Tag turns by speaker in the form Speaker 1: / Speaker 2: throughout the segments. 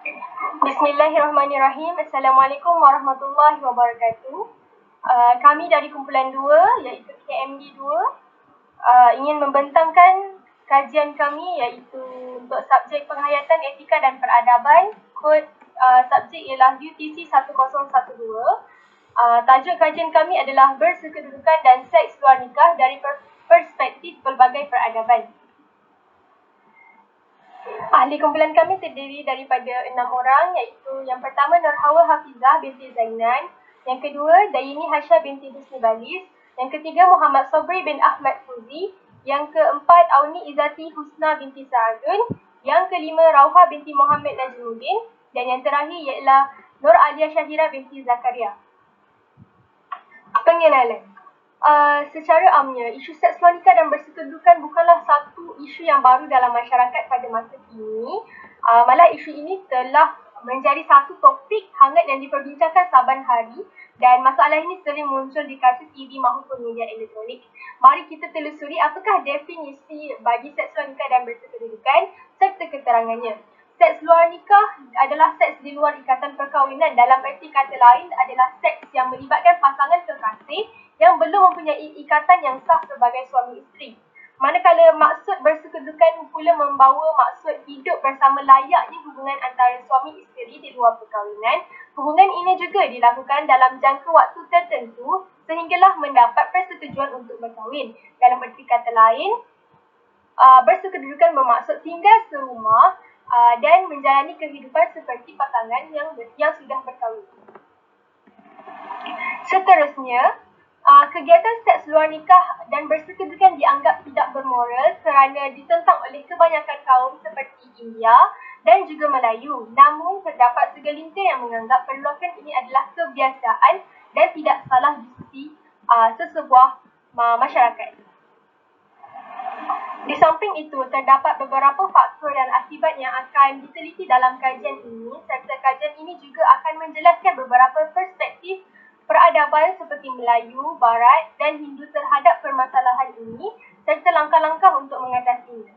Speaker 1: Bismillahirrahmanirrahim. Assalamualaikum warahmatullahi wabarakatuh. Kami dari kumpulan 2 iaitu KMD 2 ingin membentangkan kajian kami iaitu untuk subjek penghayatan etika dan peradaban. Kod subjek ialah UTC 1012. Tajuk kajian kami adalah bersekedudukan dan seks luar nikah dari perspektif pelbagai peradaban. Ahli kumpulan kami terdiri daripada 6 orang iaitu yang pertama Nurhawa Hafizah binti Zainan, yang kedua Dayini Hasha binti Husni Balis, yang ketiga Muhammad Sobri bin Ahmad Fuzi, yang keempat Auni Izzati Husna binti Sa'adun, yang kelima Rauha binti Muhammad Najmuddin, dan yang terakhir ialah Nur Alia Syahira binti Zakaria. Pengenalan. Secara amnya, isu seks wanita dan bersekedudukan bukanlah satu isu yang baru dalam masyarakat pada masa kini. Malah isu ini telah menjadi satu topik hangat yang diperbincangkan saban hari dan masalah ini sering muncul di kaca TV maupun media elektronik. Mari kita telusuri apakah definisi bagi seks luar nikah dan bersekedudukan serta keterangannya. Seks luar nikah adalah seks di luar ikatan perkahwinan. Dalam erti kata lain adalah seks yang melibatkan pasangan kekasih yang belum mempunyai ikatan yang sah sebagai suami isteri. Manakala maksud bersekedudukan pula membawa maksud hidup bersama layaknya hubungan antara suami isteri di luar perkahwinan. Hubungan ini juga dilakukan dalam jangka waktu tertentu sehinggalah mendapat persetujuan untuk berkahwin. Dalam erti kata lain, bersekedudukan bermaksud tinggal serumah dan menjalani kehidupan seperti pasangan yang sudah berkahwin. Seterusnya, kegiatan seks luar nikah dan bersekedudukan dianggap tidak bermoral kerana ditentang oleh kebanyakan kaum seperti India dan juga Melayu. Namun, terdapat segelintir yang menganggap perluasan ini adalah kebiasaan dan tidak salah di sisi sesebuah masyarakat. Di samping itu, terdapat beberapa faktor dan akibat yang akan diteliti dalam kajian ini, serta kajian ini juga akan menjelaskan beberapa perspektif peradaban seperti Melayu, Barat dan Hindu terhadap permasalahan ini, serta langkah-langkah untuk mengatasinya.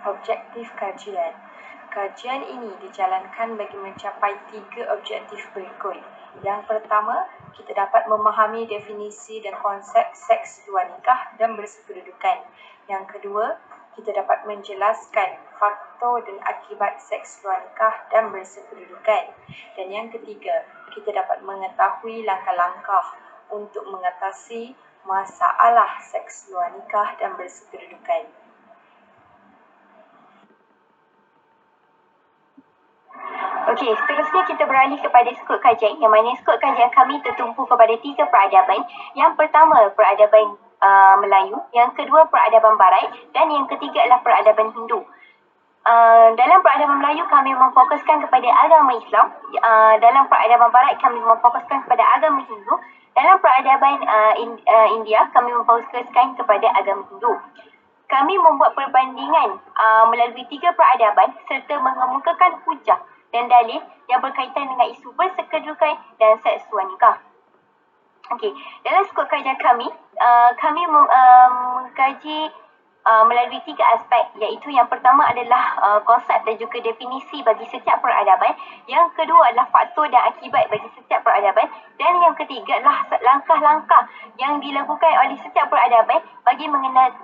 Speaker 2: Objektif kajian. Kajian ini dijalankan bagi mencapai 3 objektif berikut. Yang pertama, kita dapat memahami definisi dan konsep seks luar nikah dan bersekedudukan. Yang kedua, kita dapat menjelaskan faktor dan akibat seks luar nikah dan bersekedudukan. Dan yang ketiga, kita dapat mengetahui langkah-langkah untuk mengatasi masalah seks luar nikah dan bersekedudukan.
Speaker 3: Okey, seterusnya kita beralih kepada skop kajian yang mana skop kajian kami tertumpu kepada 3 peradaban. Yang pertama, peradaban Melayu, yang kedua peradaban Barat dan yang ketiga adalah peradaban Hindu. Dalam peradaban Melayu kami memfokuskan kepada agama Islam, dalam peradaban Barat kami memfokuskan kepada agama Hindu, dalam peradaban India kami memfokuskan kepada agama Hindu. Kami membuat perbandingan melalui 3 peradaban serta mengemukakan hujah dan dalil yang berkaitan dengan isu bersekedudukan dan seks luar nikah. Okey, dalam skop kajian kami, kami mengkaji melalui 3 aspek, iaitu yang pertama adalah konsep dan juga definisi bagi setiap peradaban, yang kedua adalah faktor dan akibat bagi setiap peradaban, dan yang ketiga adalah langkah-langkah yang dilakukan oleh setiap peradaban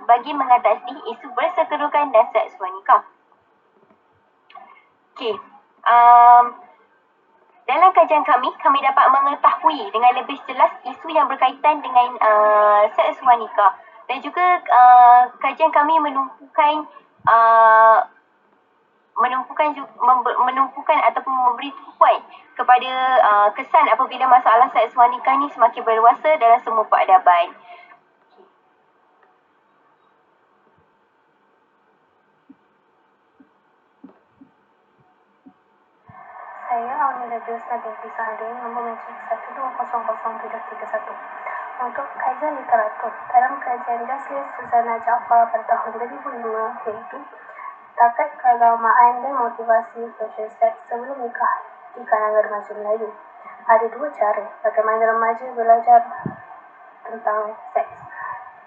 Speaker 3: bagi mengatasi isu bersekedudukan dan seks luar nikah. Okey. Dalam kajian kami dapat mengetahui dengan lebih jelas isu yang berkaitan dengan seks luar nikah, dan juga kajian kami menumpukan ataupun memberi tumpuan kepada kesan apabila masalah seks luar nikah ni semakin berluasa dalam semua peradaban.
Speaker 4: Saya Auni Husna binti Sa'adun, nombor mencik 1200731. Untuk kajian literatur, dalam kajian Jaslis Suzana Jaafar pada tahun 2005, iaitu takat keagamaan dan motivasi sosial seks sebelum nikah di kalangan remaja Melayu. Ada dua cara bagaimana remaja belajar tentang seks,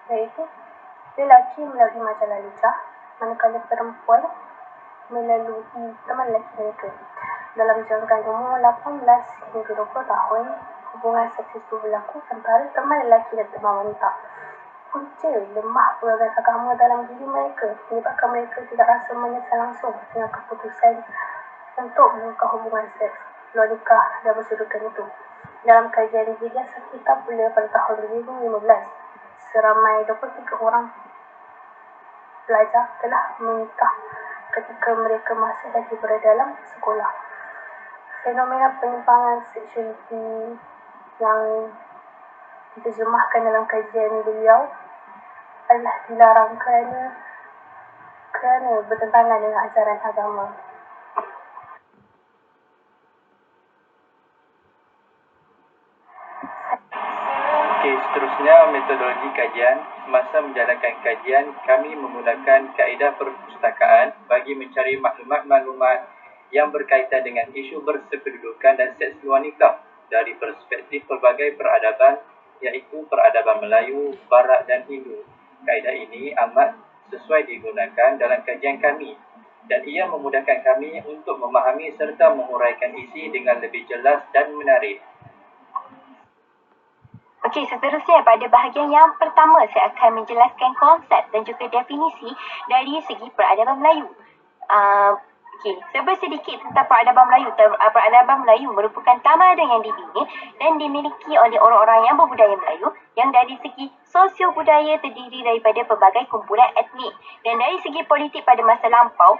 Speaker 4: iaitu lelaki melalui majalah lincah, manakala perempuan melalui teman lelaki mereka. Dalam jangkaan umur 18 hingga 20 tahun, hubungan seks itu berlaku antara teman lelaki dan teman wanita. Punca lemah pegangan agama dalam diri mereka menyebabkan mereka tidak rasa menyesal langsung dengan keputusan untuk membuka hubungan seks luar nikah dan bersetubuhan itu. Dalam kajian Media Sakita Pula pada tahun 2015, seramai 23 orang pelajar telah menikah ketika mereka masih lagi berada dalam sekolah. Fenomena penyimpangan seksualiti yang diterjemahkan dalam kajian beliau adalah dilarang kerana bertentangan dengan ajaran agama.
Speaker 5: Seterusnya metodologi kajian. Semasa menjalankan kajian, kami menggunakan kaedah perpustakaan bagi mencari maklumat-maklumat yang berkaitan dengan isu bersekedudukan dan seks luar nikah dari perspektif pelbagai peradaban, iaitu peradaban Melayu, Barat dan Hindu. Kaedah ini amat sesuai digunakan dalam kajian kami dan ia memudahkan kami untuk memahami serta menguraikan isi dengan lebih jelas dan menarik.
Speaker 3: Okey, seterusnya pada bahagian yang pertama saya akan menjelaskan konsep dan juga definisi dari segi peradaban Melayu. Okey, serba sedikit tentang peradaban Melayu. Peradaban Melayu merupakan tamadun yang dibina dan dimiliki oleh orang-orang yang berbudaya Melayu yang dari segi sosio-budaya terdiri daripada pelbagai kumpulan etnik dan dari segi politik pada masa lampau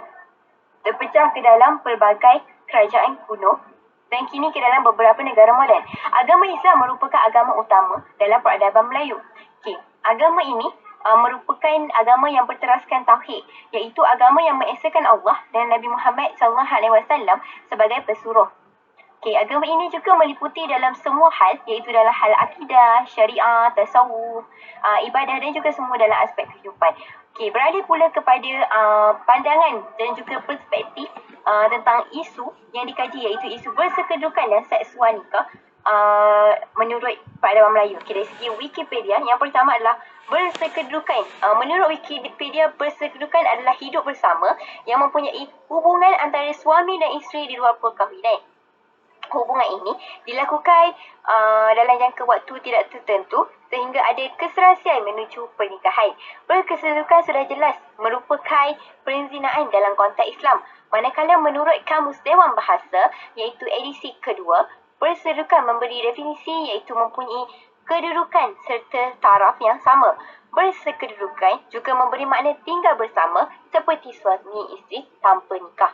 Speaker 3: terpecah ke dalam pelbagai kerajaan kuno dan kini ke dalam beberapa negara moden. Agama Islam merupakan agama utama dalam peradaban Melayu. Okey, agama ini merupakan agama yang berteraskan tauhid, iaitu agama yang mengesahkan Allah dan Nabi Muhammad SAW sebagai pesuruh. Okey, agama ini juga meliputi dalam semua hal, iaitu dalam hal akidah, syariah, tasawuf, ibadah dan juga semua dalam aspek kehidupan. Okey, beralih pula kepada pandangan dan juga perspektif tentang isu yang dikaji, iaitu isu bersekedudukan dan seksual nikah menurut peradaban Melayu. Okay, dari segi Wikipedia, yang pertama adalah bersekedudukan. Menurut Wikipedia, bersekedudukan adalah hidup bersama yang mempunyai hubungan antara suami dan isteri di luar perkahwinan. Hubungan ini dilakukan dalam jangka waktu tidak tertentu sehingga ada keserasian menuju pernikahan. Berkesedudukan sudah jelas merupakan perzinaan dalam konteks Islam. Manakala menurut Kamus Dewan Bahasa, iaitu edisi kedua, bersedudukan memberi definisi iaitu mempunyai kedudukan serta taraf yang sama. Bersekedudukan juga memberi makna tinggal bersama seperti suami isteri tanpa nikah.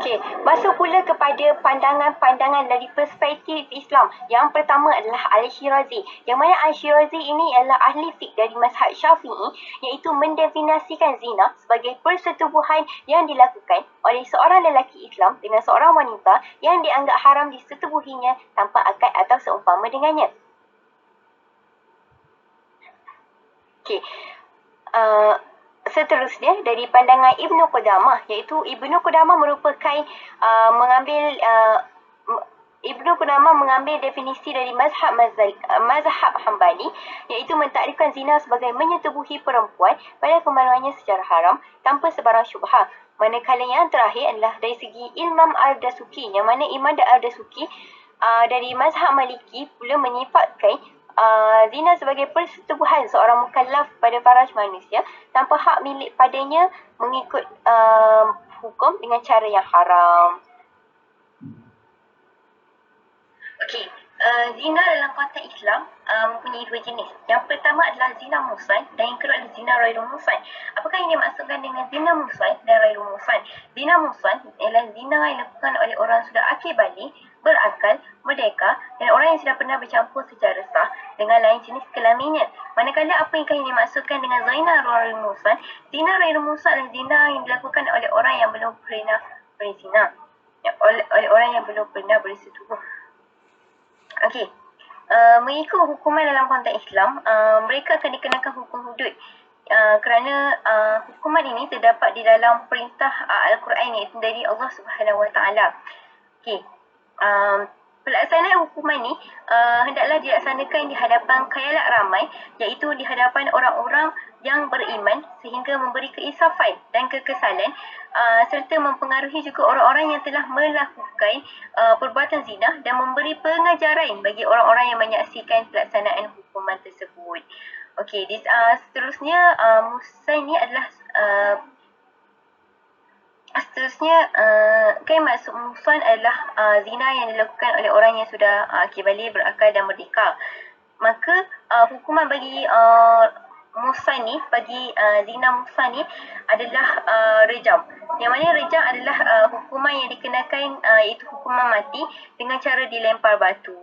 Speaker 3: Okey, masuk pula kepada pandangan-pandangan dari perspektif Islam. Yang pertama adalah Al-Shirazi. Yang mana Al-Shirazi ini adalah ahli fiqh dari mazhab Syafi'i, iaitu mendefinisikan zina sebagai persetubuhan yang dilakukan oleh seorang lelaki Islam dengan seorang wanita yang dianggap haram disetubuhinya tanpa akad atau seumpama dengannya. Okey. Seterusnya dari pandangan Ibnu Qudamah, iaitu Ibnu Qudamah merupakan Ibnu Qudamah mengambil definisi dari mazhab Hambali, iaitu mentakrifkan zina sebagai menyetubuhi perempuan pada kemaluannya secara haram tanpa sebarang syubhah. Manakala yang terakhir adalah dari segi Imam Al-Dasuki, yang mana Imam Al-Dasuki dari mazhab Maliki pula menyifatkan zina sebagai persetubuhan seorang mukallaf pada faraj manusia tanpa hak milik padanya mengikut hukum dengan cara yang haram. Okey, zina dalam konteks Islam mempunyai dua jenis. Yang pertama adalah zina muhsan dan yang kedua adalah zina ghairul muhsan. Apakah yang dimaksudkan dengan zina muhsan dan ghairul muhsan? Zina muhsan ialah zina yang dilakukan oleh orang sudah akil balik, berakal, merdeka dan orang yang sudah pernah bercampur secara sah dengan lain jenis kelaminnya. Manakala apa yang kami dimaksudkan dengan zina ghairul muhsan? Zina ghairul muhsan adalah zina yang dilakukan oleh orang yang belum pernah berzina, oleh orang yang belum pernah bersetubuh. Okey, mengikut hukuman dalam konteks Islam, mereka akan dikenakan hukum hudud kerana hukuman ini terdapat di dalam perintah Al-Quran, iaitu dari Allah Subhanahu Wa Taala. Okey. Pelaksanaan hukuman ni hendaklah dilaksanakan di hadapan khayalak ramai, iaitu di hadapan orang-orang yang beriman, sehingga memberi keinsafan dan kekesalan, serta mempengaruhi juga orang-orang yang telah melakukan perbuatan zina, dan memberi pengajaran bagi orang-orang yang menyaksikan pelaksanaan hukuman tersebut. Okey, seterusnya Muhsan ni adalah kan maksud muhsan adalah zina yang dilakukan oleh orang yang sudah balik, berakal dan merdeka. Maka hukuman bagi muhsan ni, bagi zina muhsan ni adalah rejam. Yang mana rejam adalah hukuman yang dikenakan, iaitu hukuman mati dengan cara dilempar batu.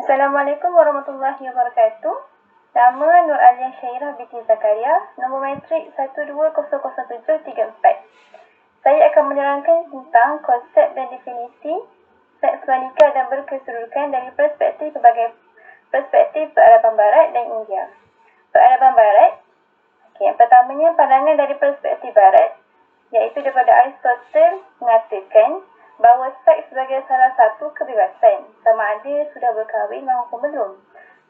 Speaker 4: Assalamualaikum warahmatullahi wabarakatuh. Nama Nur Alia Syairah binti Zakaria, nombor matrik 12000734. Saya akan menerangkan tentang konsep dan definisi seks wanita dan berkeseluruhan dari perspektif peradaban Barat dan India. Peradaban Barat, yang pertamanya pandangan dari perspektif Barat, iaitu daripada Aristotle mengatakan bahawa seks sebagai salah satu kebebasan, sama ada sudah berkahwin maupun belum.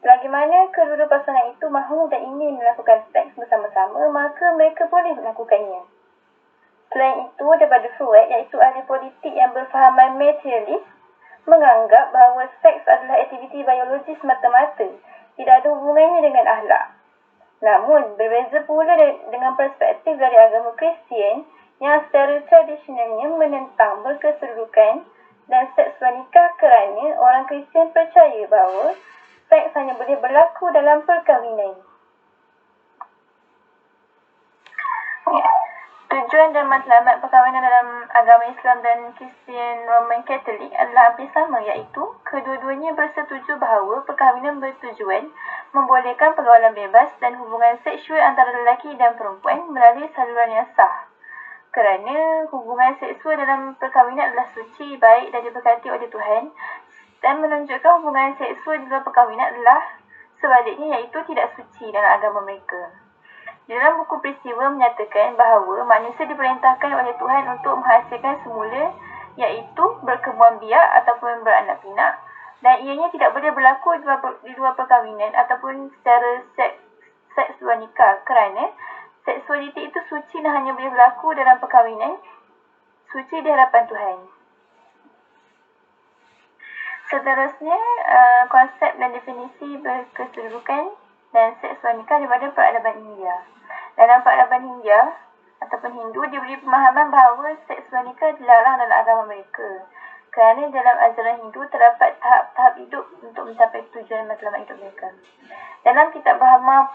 Speaker 4: Selagi mana kedua-dua pasangan itu mahu dan ingin melakukan seks bersama-sama, maka mereka boleh melakukannya. Selain itu, daripada Freud, iaitu ahli politik yang berfahaman materialis, menganggap bahawa seks adalah aktiviti biologis semata-mata, tidak ada hubungannya dengan akhlak. Namun, berbeza pula dengan perspektif dari agama Kristian yang secara tradisionalnya menentang berkeseluruhan dan seks pernikah, kerana orang Kristian percaya bahawa seks hanya boleh berlaku dalam perkahwinan. Tujuan dan matlamat perkahwinan dalam agama Islam dan Kristian Roman Katolik adalah hampir sama, iaitu kedua-duanya bersetuju bahawa perkahwinan bertujuan membolehkan pergaulan bebas dan hubungan seksual antara lelaki dan perempuan melalui saluran yang sah. Kerana hubungan seksual dalam perkahwinan adalah suci, baik dan diberkati oleh Tuhan, dan menunjukkan hubungan seksual di luar perkahwinan adalah sebaliknya, iaitu tidak suci dalam agama mereka. Di dalam buku peristiwa menyatakan bahawa manusia diperintahkan oleh Tuhan untuk menghasilkan semula, iaitu berkebun biak ataupun beranak pinak, dan ianya tidak boleh berlaku di luar perkahwinan ataupun secara seks luar nikah, kerana seksualiti itu suci dan hanya boleh berlaku dalam perkahwinan suci di hadapan Tuhan. Seterusnya, konsep dan definisi berkeseluruhan dan seks wanita daripada peradaban India. Dalam peradaban India ataupun Hindu, diberi pemahaman bahawa seks wanita dilarang dalam agama mereka, kerana dalam ajaran Hindu terdapat tahap-tahap hidup untuk mencapai tujuan matlamat hidup mereka. Dalam kitab Brahma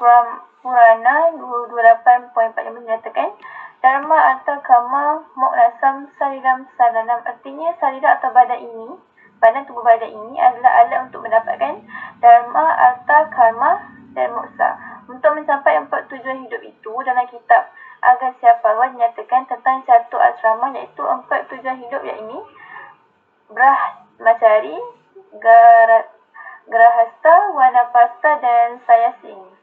Speaker 4: Purana 228.45 menyatakan, Dharma Artha Kama Moknasam Sariram Saranam, artinya sarira atau badan tubuh badan ini adalah alat untuk mendapatkan dharma, artha, karma dan moksa. Untuk mencapai 4 tujuan hidup itu, dalam kitab Agastya Parva dinyatakan tentang catur asrama, iaitu 4 tujuan hidup, iaitu Brahmacari, Grahasta, Wanapasta dan Sayasing.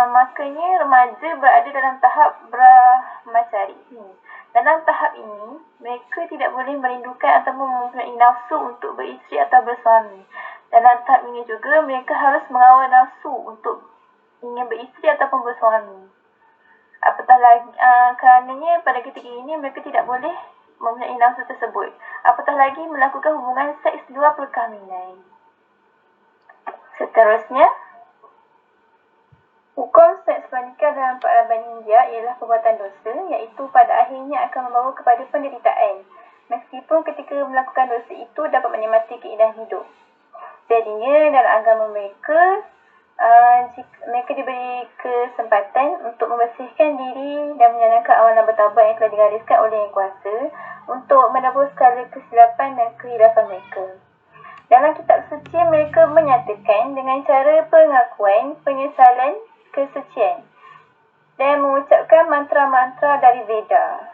Speaker 4: Makanya remaja berada dalam tahap Brahmacari. Dalam tahap ini, mereka tidak boleh merindukan ataupun mempunyai nafsu untuk beristeri atau bersuami. Dalam tahap ini juga, mereka harus mengawal nafsu untuk ingin beristeri ataupun bersuami. Apatah lagi, kerananya pada ketika ini, mereka tidak boleh mempunyai nafsu tersebut. Apatah lagi melakukan hubungan seks di luar perkahwinan. Seterusnya, hukum seks pernikah dalam peradaban India ialah perbuatan dosa, iaitu pada akhirnya akan membawa kepada penderitaan, meskipun ketika melakukan dosa itu dapat menikmati keindahan hidup. Jadinya dalam agama mereka, mereka diberi kesempatan untuk membersihkan diri dan menjalankan amalan bertaubat yang telah digariskan oleh Yang Kuasa untuk menebus segala kesilapan dan kehilapan mereka. Dalam kitab suci, mereka menyatakan dengan cara pengakuan penyesalan kesucian dan mengucapkan mantra-mantra dari Veda,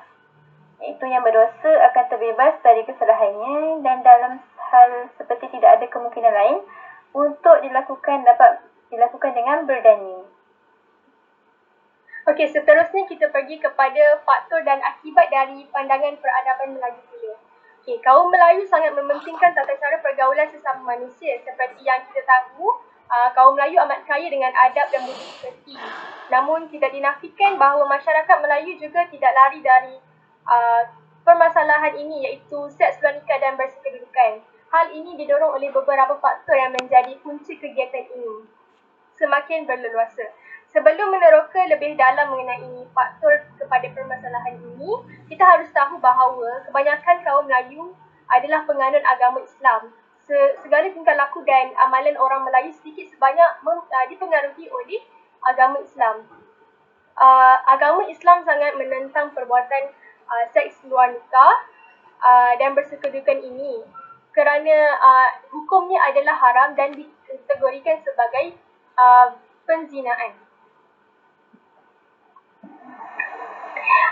Speaker 4: iaitu yang berdosa akan terbebas dari kesalahannya, dan dalam hal seperti tidak ada kemungkinan lain,
Speaker 6: untuk dapat dilakukan dengan berani.
Speaker 1: Okey, seterusnya kita pergi kepada faktor dan akibat dari pandangan peradaban Melayu pula. Okey, kaum Melayu sangat mementingkan tata cara pergaulan sesama manusia. Seperti yang kita tahu, kaum Melayu amat kaya dengan adab dan budi pekerti. Namun tidak dinafikan bahawa masyarakat Melayu juga tidak lari dari permasalahan ini, iaitu seks luar nikah dan bersekedudukan. Hal ini didorong oleh beberapa faktor yang menjadi punca kegiatan ini semakin berleluasa. Sebelum meneroka lebih dalam mengenai faktor kepada permasalahan ini, kita harus tahu bahawa kebanyakan kaum Melayu adalah penganut agama Islam. Segala tingkah laku dan amalan orang Melayu sedikit sebanyak dipengaruhi oleh agama Islam. Agama Islam sangat menentang perbuatan seks luar nikah dan bersekedudukan ini kerana hukumnya adalah haram dan dikategorikan sebagai penzinaan.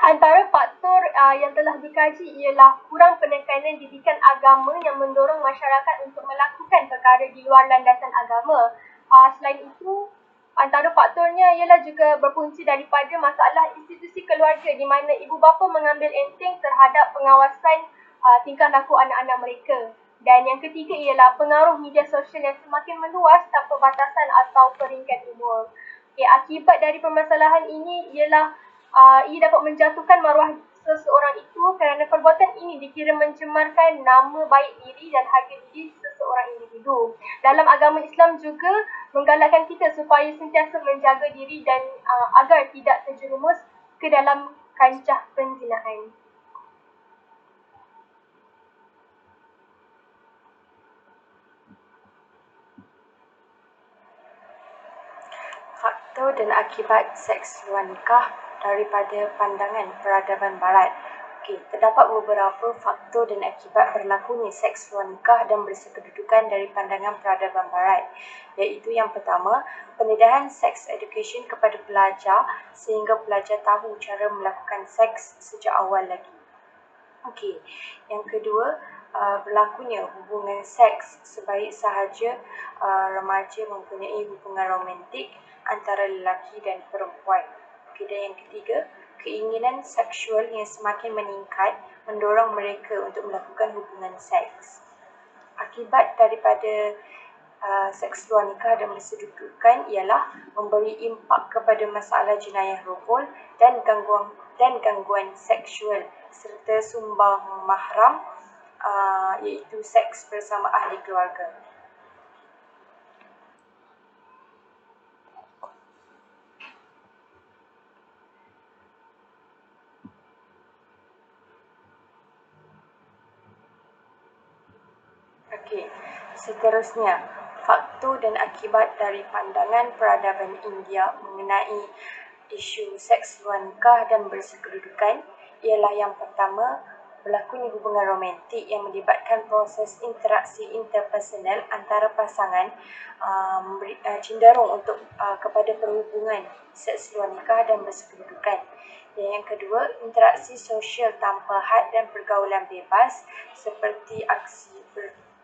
Speaker 1: Antara faktor yang telah dikaji ialah kurang penekanan didikan agama yang mendorong masyarakat untuk melakukan perkara di luar landasan agama. Selain itu, antara faktornya ialah juga berpunca daripada masalah institusi keluarga di mana ibu bapa mengambil enteng terhadap pengawasan tingkah laku anak-anak mereka. Dan yang ketiga ialah pengaruh media sosial yang semakin meluas tanpa batasan atau peringkat umur. Okay, akibat dari permasalahan ini ialah ia dapat menjatuhkan maruah seseorang itu kerana perbuatan ini dikira mencemarkan nama baik diri dan harga diri seseorang individu. Dalam agama Islam juga menggalakkan kita supaya sentiasa menjaga diri dan agar tidak terjerumus ke dalam kancah penzinaan.
Speaker 2: Faktor dan akibat seks luar nikah daripada pandangan peradaban barat. Okey, terdapat beberapa faktor dan akibat berlakunya seks luar nikah dan bersekedudukan dari pandangan peradaban barat. Iaitu yang pertama, pendedahan sex education kepada pelajar sehingga pelajar tahu cara melakukan seks sejak awal lagi. Okey, yang kedua, berlakunya hubungan seks sebaik sahaja remaja mempunyai hubungan romantik antara lelaki dan perempuan. Okay, dan yang ketiga, keinginan seksual yang semakin meningkat mendorong mereka untuk melakukan hubungan seks. Akibat daripada seks luar nikah dan bersedudukan ialah memberi impak kepada masalah jenayah rogol dan gangguan seksual serta sumbang mahram iaitu seks bersama ahli keluarga. Okey, seterusnya, faktor dan akibat dari pandangan peradaban India mengenai isu seks luar nikah dan bersekedudukan ialah yang pertama, berlakunya hubungan romantik yang melibatkan proses interaksi interpersonal antara pasangan cenderung untuk kepada perhubungan seks luar nikah dan bersekedudukan. Dan yang kedua, interaksi sosial tanpa had dan pergaulan bebas seperti aksi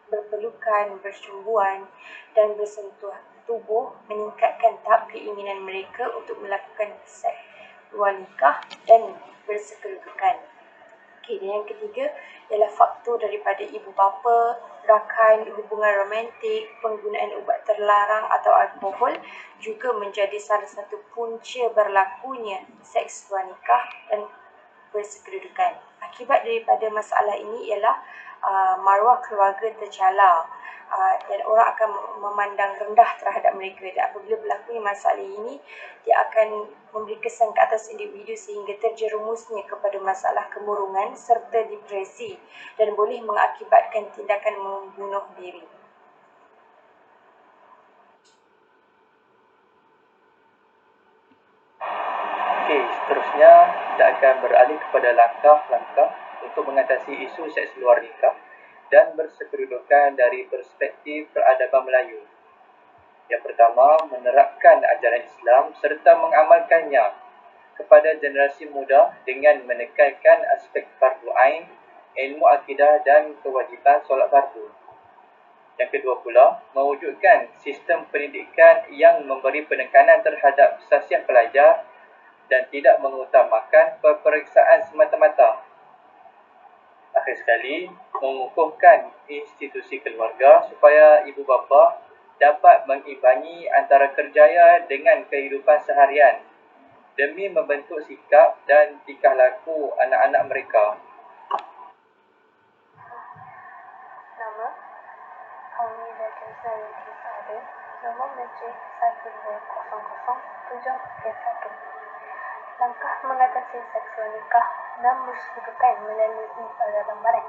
Speaker 2: berpelukan, bersumbuan dan bersentuh tubuh meningkatkan tahap keinginan mereka untuk melakukan seks luar nikah dan bersekedudukan. Okay, dan yang ketiga ialah faktor daripada ibu bapa, rakan, hubungan romantik, penggunaan ubat terlarang atau alkohol juga menjadi salah satu punca berlakunya seks luar nikah dan bersekedudukan. Akibat daripada masalah ini ialah maruah keluarga tercalar dan orang akan memandang rendah terhadap mereka, dan apabila berlakunya masalah ini dia akan memberi kesan ke atas individu sehingga terjerumusnya kepada masalah kemurungan serta depresi dan boleh mengakibatkan tindakan membunuh diri.
Speaker 5: Okey, seterusnya kita akan beralih kepada langkah-langkah untuk mengatasi isu seks luar nikah dan bersekedudukan dari perspektif peradaban Melayu. Yang pertama, menerapkan ajaran Islam serta mengamalkannya kepada generasi muda dengan menekankan aspek fardu ain, ilmu akidah dan kewajipan solat fardu. Yang kedua pula, mewujudkan sistem pendidikan yang memberi penekanan terhadap sasiah pelajar dan tidak mengutamakan peperiksaan semata-mata. Akhir sekali, mengukuhkan institusi keluarga supaya ibu bapa dapat mengimbangi antara kerjaya dengan kehidupan seharian demi membentuk sikap dan tingkah laku anak-anak mereka.
Speaker 4: Nama Auni Rakyat Ada, nombor matrik 1200731. Langkah mengatasi seks wanita dan bersetujukan melalui peradaban barat.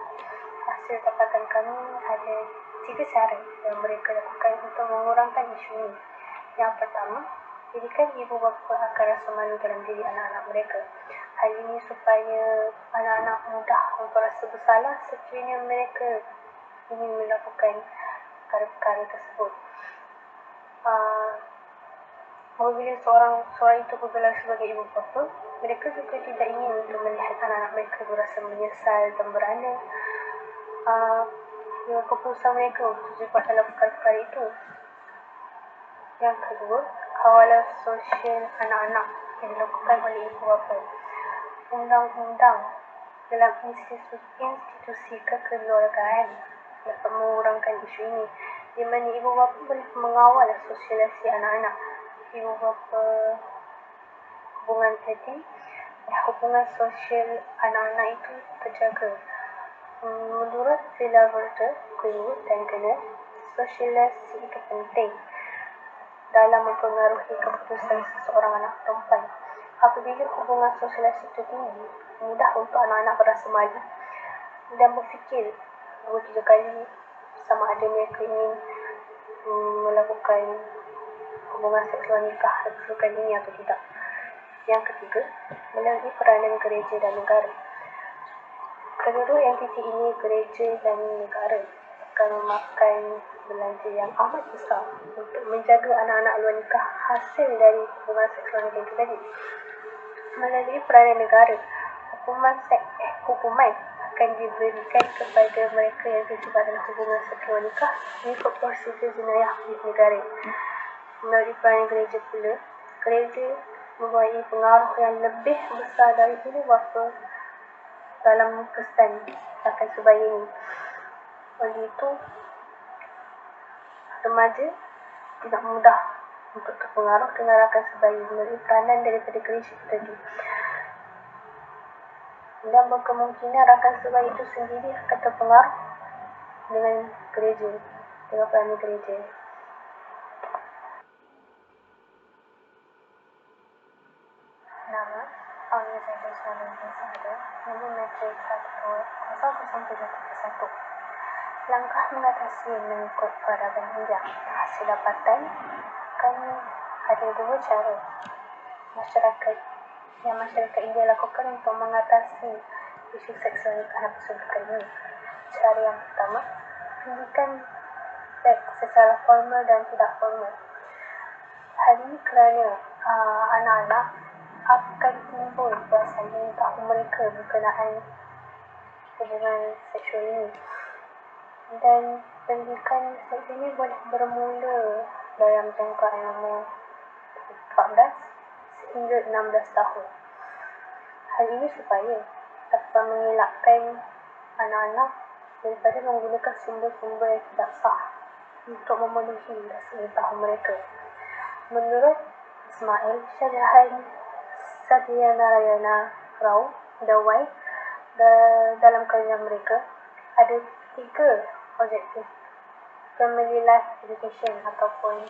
Speaker 4: Hasil dapatan kami ada 3 cara yang mereka lakukan untuk mengurangkan isu ini. Yang pertama, didikan ibu bapa akan rasa malu dalam diri anak-anak mereka. Hal ini supaya anak-anak mudah untuk rasa bersalah sekiranya mereka ingin melakukan perkara-perkara tersebut. Apabila seorang itu bergelar sebagai ibu bapa, mereka juga tidak ingin untuk melihat anak-anak mereka berasa menyesal dan beranda dengan keputusan mereka untuk terlibat dalam perkara-perkara itu. Yang kedua, kawalan sosial anak-anak yang dilakukan oleh ibu bapa. Undang-undang dalam institusi kekeluargaan dapat mengurangkan isu ini, di mana ibu bapa boleh mengawal sosialisasi anak-anak. Ibu bapa hubungan tadi, hubungan sosial anak-anak itu terjaga. Menurut Villa Volta, dan Kenneth, sosialisasi itu penting dalam mempengaruhi keputusan seseorang anak perempuan. Apabila hubungan sosialisasi itu tinggi, mudah untuk anak-anak berasa malu dan berfikir 2-3 kali sama ada mereka ingin melakukan hubungan seksual nikah berdasarkan ini atau tidak. Yang ketiga, melalui peranan gereja dan negara. Kedua-dua entiti ini, gereja dan negara, akan memakan belanja yang amat besar untuk menjaga anak-anak luar nikah hasil dari hubungan seksual nikah itu tadi. Melalui peranan negara, hukuman akan diberikan kepada mereka yang terlibat dalam hubungan seksual nikah mengikut prosedur jenayah milik negara. Melalui peranan gereja pula, gereja mempunyai pengaruh yang lebih besar dari ibu bapa dalam kesan akan sebaya ini. Oleh itu, remaja tidak mudah untuk terpengaruh dengan rakan sebaya melalui peranan daripada gereja tadi. Dan berkemungkinan rakan sebaya itu sendiri akan terpengaruh dengan gereja, dengan peranan gereja. Nama Auni Rakyat Ada, nombor matrik 1200731. Langkah mengatasi mengikut peradaban India. Hasil dapatan, kami ada 2 cara masyarakat India lakukan untuk mengatasi isu seksual nikah dan persundukan ini. Cara yang pertama, pendidikan seks secara formal dan tidak formal. Hal ini kerana anak-anak akan timbul perasaan ingin tahu mereka berkenaan hubungan seksual ini. Dan pendidikan seks ini boleh bermula dalam jangka umur 14 sehingga 16 tahun. Hal ini supaya dapat mengelakkan anak-anak daripada menggunakan sumber-sumber yang tidak sah untuk memenuhi rasa ingin tahu mereka. Menurut Ismail Satyanarayana Rao Dawai, dalam karya mereka ada 3 objektif family life education ataupun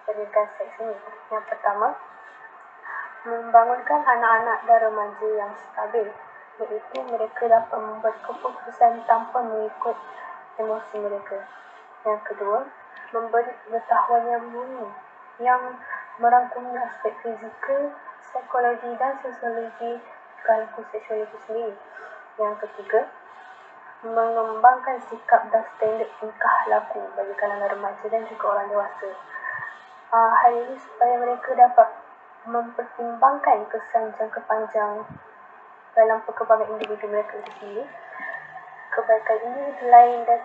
Speaker 4: pendidikan seks ini. Yang pertama, membangunkan anak-anak dan remaja yang stabil, iaitu mereka dapat membuat keputusan tanpa mengikut emosi mereka. Yang kedua, memberi pengetahuan yang murni yang merangkumi aspek fizikal, psikologi dan sosiologi sekaligus seksual itu sendiri. Yang ketiga, mengembangkan sikap dan standard tingkah laku bagi kalangan remaja dan juga orang dewasa. Hal ini supaya mereka dapat mempertimbangkan kesan jangka panjang dalam perkembangan individu mereka itu sendiri kebaikan ini lain dan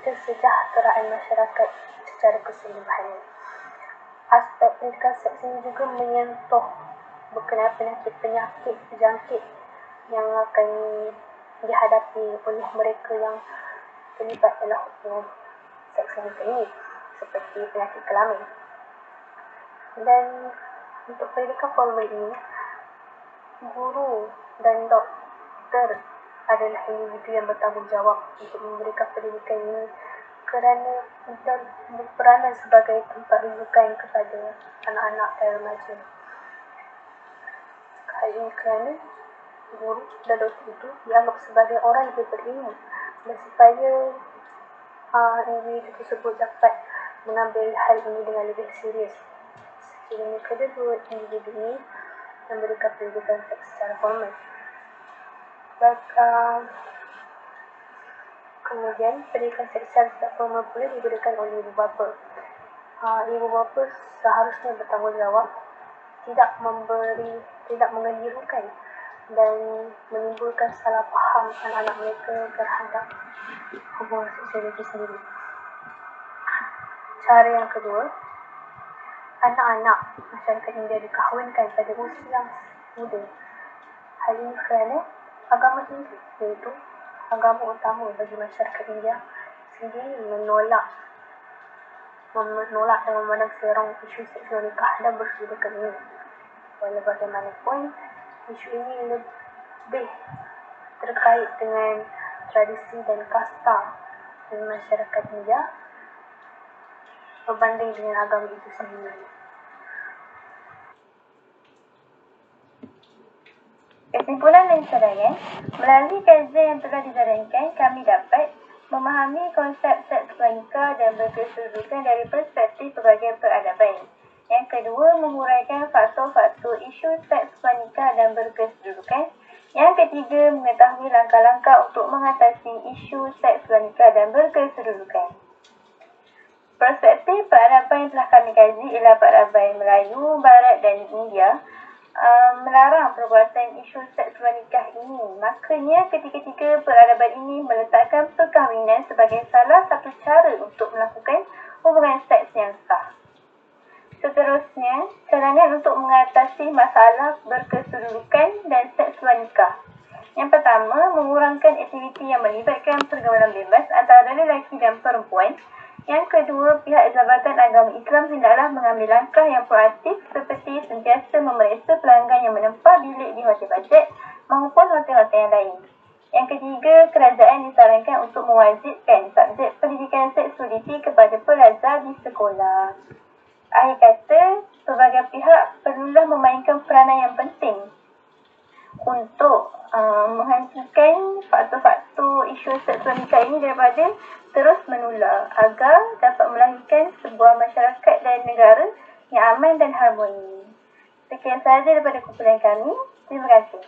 Speaker 4: kesejahteraan masyarakat secara keseluruhan. Aspek pendidikan seks ini juga menyentuh berkenaan penyakit-penyakit terjangkit yang akan dihadapi oleh mereka yang terlibat dalam hubungan seks wanita ini, seperti penyakit kelamin. Dan untuk pendidikan formal ini, guru dan doktor adalah individu yang bertanggungjawab untuk memberikan pendidikan ini kerana dan berperanan sebagai tempat rujukan kepada anak-anak dan remaja. Hal ini kerana guru dan doktor itu dianggap sebagai orang yang berilmu, dan supaya individu tersebut dapat mengambil hal ini dengan lebih serius. Sekiranya kedua individu ini memberikan pendidikan seks secara formal. Kemudian pendidikan seks secara formal pula diberikan oleh ibu bapa. Ibu bapa seharusnya bertanggungjawab tidak mengelirukan dan menimbulkan salah faham anak-anak mereka terhadap hubungan seksual itu sendiri. Cara yang kedua, anak-anak masyarakat India dikahwinkan pada usia yang muda. Hal ini kerana agama Hindu, iaitu agama utama bagi masyarakat India sendiri, menolak dan memandang serong isu seksual nikah dan bersetubuhan ini. Walau bagaimanapun, isu ini lebih terkait dengan tradisi dan kasta di masyarakat India berbanding dengan agama itu sendiri.
Speaker 6: Kesimpulan dan syaraian, melalui kajian yang telah dijalankan, kami dapat memahami konsep seks wanita dan berkeseluruhan dari perspektif pelbagai peradaban. Yang kedua, menguraikan faktor-faktor isu seks wanita dan berkeseluruhan. Yang ketiga, mengetahui langkah-langkah untuk mengatasi isu seks wanita dan berkeseluruhan. Perspektif peradaban yang telah kami kaji ialah peradaban Melayu, Barat dan India melarang perbuatan isu seks wanita ini. Makanya ketiga-tiga peradaban ini meletakkan perkahwinan sebagai salah satu cara untuk melakukan hubungan seks yang sah. Seterusnya, cadangan untuk mengatasi masalah berkeseluruhan dan seks wanita. Yang pertama, mengurangkan aktiviti yang melibatkan pergaulan bebas antara lelaki dan perempuan. Yang kedua, pihak Jabatan Agama Islam hendaklah mengambil langkah yang proaktif seperti sentiasa memeriksa pelanggan yang menempah bilik di hotel bajet maupun hotel-hotel yang lain. Yang ketiga, kerajaan disarankan untuk mewajibkan subjek pendidikan seksualiti kepada pelajar di sekolah. Akhir kata, pelbagai pihak perlulah memainkan peranan yang penting untuk menghentikan faktor-faktor isu seks wanita ini daripada terus menular agar dapat melahirkan sebuah masyarakat dan negara yang aman dan harmoni. Sekian sahaja daripada kumpulan kami. Terima kasih.